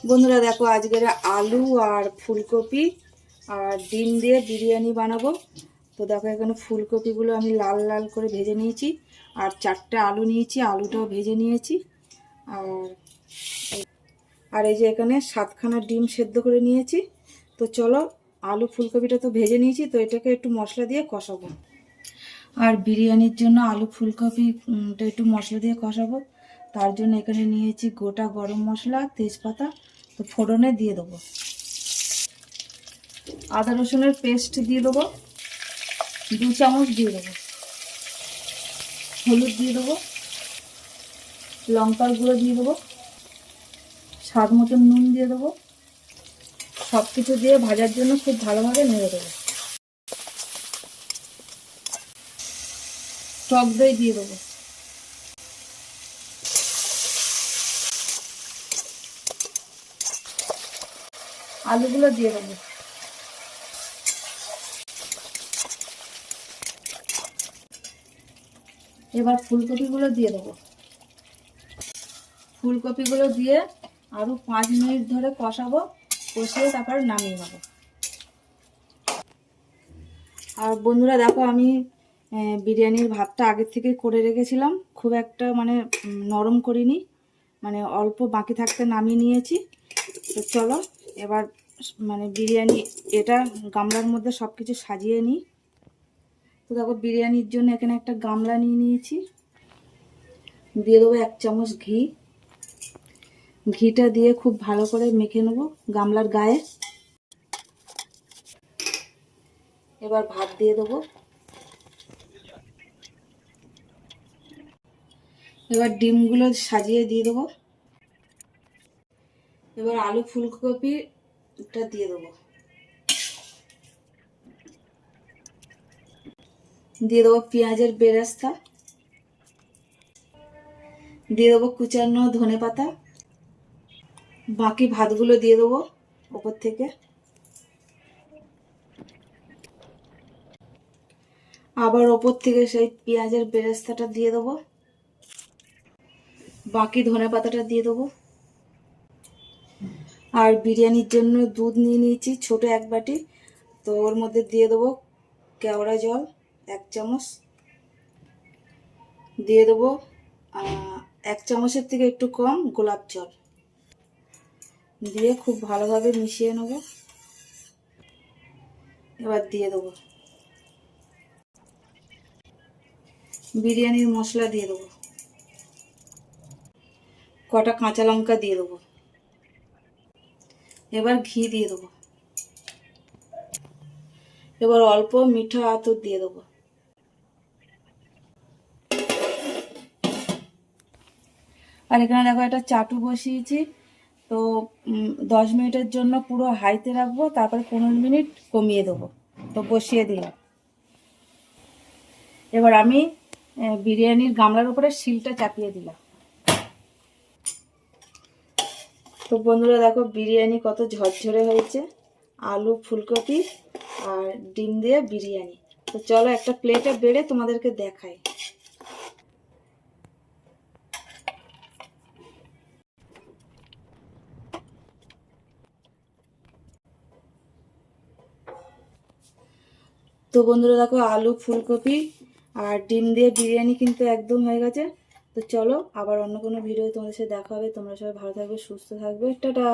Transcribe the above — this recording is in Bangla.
বন্ধুরা দেখো, আজকের আলু আর ফুলকপি আর ডিম দিয়ে বিরিয়ানি বানাবো। তো দেখো, এখানে ফুলকপিগুলো আমি লাল লাল করে ভেজে নিয়েছি, আর 4টে আলু নিয়েছি, আলুটাও ভেজে নিয়েছি। আর আর এই যে এখানে 7খানা ডিম সেদ্ধ করে নিয়েছি। তো চলো, আলু ফুলকপিটা তো ভেজে নিয়েছি, তো এটাকে একটু মশলা দিয়ে কষাবো। আর বিরিয়ানির জন্য আলু ফুলকপিটা একটু মশলা দিয়ে কষাবো। তার জন্য এখানে নিয়েছি গোটা গরম মশলা, তেজপাতা। তো ফোড়নে দিয়ে দেবো আদা রসুনের পেস্ট, দিয়ে দেবো 2 চামচ, দিয়ে দেবো হলুদ, দিয়ে দেবো লঙ্কার গুঁড়ো, দিয়ে দেবো স্বাদ মতন নুন, দিয়ে দেবো। সব কিছু দিয়ে ভাজার জন্য খুব ভালোভাবে নেড়ে দেবো। টক দই দিয়ে দেবো। আলুগুলো দিয়ে দেবো। এবার ফুলকপিগুলো দিয়ে দেবো। ফুলকপিগুলো দিয়ে আরও 5 মিনিট ধরে কষাবো, কষিয়ে তারপর নামিয়ে নেবো। আর বন্ধুরা দেখো, আমি বিরিয়ানির ভাতটা আগের থেকে করে রেখেছিলাম, খুব একটা নরম করিনি, অল্প বাকি থাকতে নামিয়ে নিয়েছি। তো চলো এবার বিরিয়ানি এটা গামলার মধ্যে সব কিছু সাজিয়ে নিই। তো দেখো, বিরিয়ানির জন্য এখানে একটা গামলা নিয়ে নিয়েছি। দিয়ে দেবো 1 চামচ ঘি। ঘিটা দিয়ে খুব ভালো করে মেখে নেবো গামলার গায়ে। এবার ভাত দিয়ে দেবো। এবার ডিমগুলো সাজিয়ে দিয়ে দেবো। এবার আলু ফুলকপিটা দিয়ে দেবো। দিয়ে দেবো পেঁয়াজের বেরেস্তা। দিয়ে দেবো কুচানো ধনেপাতা। বাকি ভাতগুলো দিয়ে দেবো ওপর থেকে। আবার ওপর থেকে সেই পেঁয়াজের বেরেস্তাটা দিয়ে দেবো। বাকি ধনেপাতাটা দিয়ে দেবো। আর বিরিয়ানির জন্য দুধ নিয়ে নিয়েছি ছোট 1 বাটি। তো ওর মধ্যে দিয়ে দেবো কেওড়া জল 1 চামচ। দিয়ে দেবো 1 চামচের থেকে একটু কম গোলাপ জল। দিয়ে খুব ভালোভাবে মিশিয়ে নেব। এবার দিয়ে দেবো বিরিয়ানির মশলা, দিয়ে দেবো কটা কাঁচা লঙ্কা, দিয়ে দেবো। এবার ঘি দিয়ে দেবো। এবার অল্প মিঠা আতর দিয়ে দেবো। আর এখানে দেখো, একটা চাটু বসিয়েছি। তো 10 মিনিটের জন্য পুরো হাইতে রাখবো, তারপরে 15 মিনিট কমিয়ে দেবো। তো বসিয়ে দিলাম। এবার আমি বিরিয়ানির গামলার উপরে শিলটা চাপিয়ে দিলাম। তো বন্ধুরা দেখো, বিরিয়ানি কত ঝরঝরে হয়েছে, আলু ফুলকপি আর ডিম দিয়ে বিরিয়ানি। তো চলো একটা প্লেটে বেড়ে তোমাদেরকে দেখাই। তো বন্ধুরা দেখো, আলু ফুলকপি আর ডিম দিয়ে বিরিয়ানি কিন্তু একদম হয়ে গেছে। তো চলো আবার অন্য কোনো ভিডিও তোমাদের সাথে দেখা হবে। তোমরা সবাই ভালো থাকবে, সুস্থ থাকবে। টাটা।